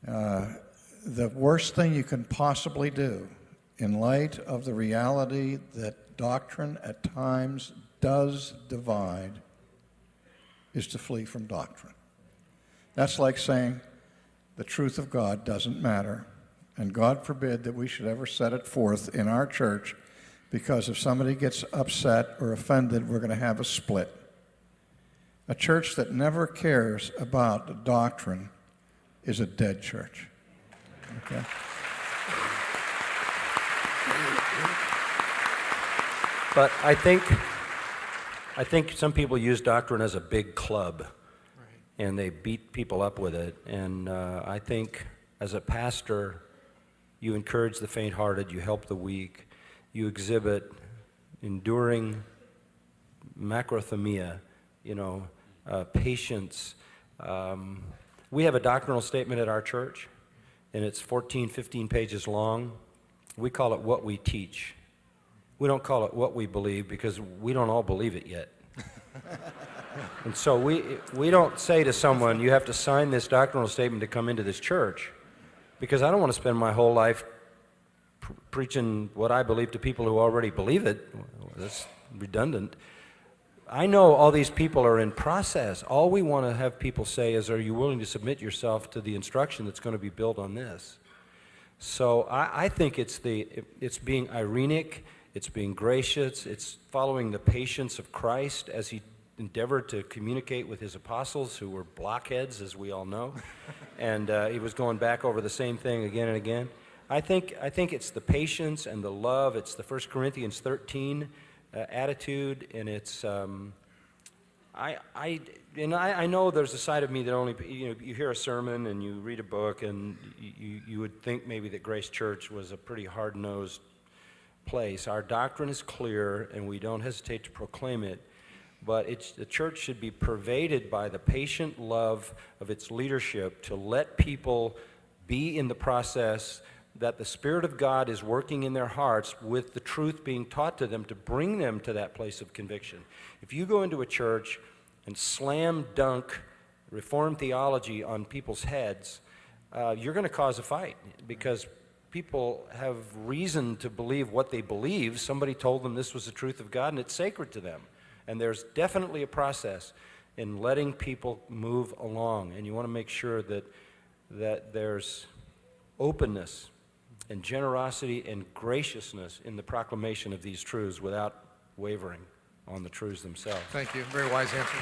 The worst thing you can possibly do in light of the reality that doctrine at times does divide is to flee from doctrine. That's like saying the truth of God doesn't matter, and God forbid that we should ever set it forth in our church, because if somebody gets upset or offended, we're going to have a split. A church that never cares about doctrine is a dead church. Okay? But I think some people use doctrine as a big club, and they beat people up with it. And I think as a pastor, you encourage the faint-hearted, you help the weak, you exhibit enduring macrothemia, patience. We have a doctrinal statement at our church, and it's 14, 15 pages long. We call it What We Teach. We don't call it What We Believe, because we don't all believe it yet. And so we don't say to someone, you have to sign this doctrinal statement to come into this church, because I don't want to spend my whole life preaching what I believe to people who already believe it. That's redundant. I know all these people are in process. All we want to have people say is, are you willing to submit yourself to the instruction that's going to be built on this? So I think it's being irenic, it's being gracious, it's following the patience of Christ as he endeavored to communicate with his apostles, who were blockheads, as we all know, and he was going back over the same thing again and again. I think it's the patience and the love. It's the 1 Corinthians 13 attitude, and it's I know there's a side of me that only you hear a sermon and you read a book and you would think maybe that Grace Church was a pretty hard-nosed place. Our doctrine is clear, and we don't hesitate to proclaim it. But the church should be pervaded by the patient love of its leadership to let people be in the process that the Spirit of God is working in their hearts with the truth being taught to them to bring them to that place of conviction. If you go into a church and slam dunk Reformed theology on people's heads, you're going to cause a fight, because people have reason to believe what they believe. Somebody told them this was the truth of God, and it's sacred to them. And there's definitely a process in letting people move along, and you want to make sure that there's openness and generosity and graciousness in the proclamation of these truths without wavering on the truths themselves. Thank you. Very wise answer.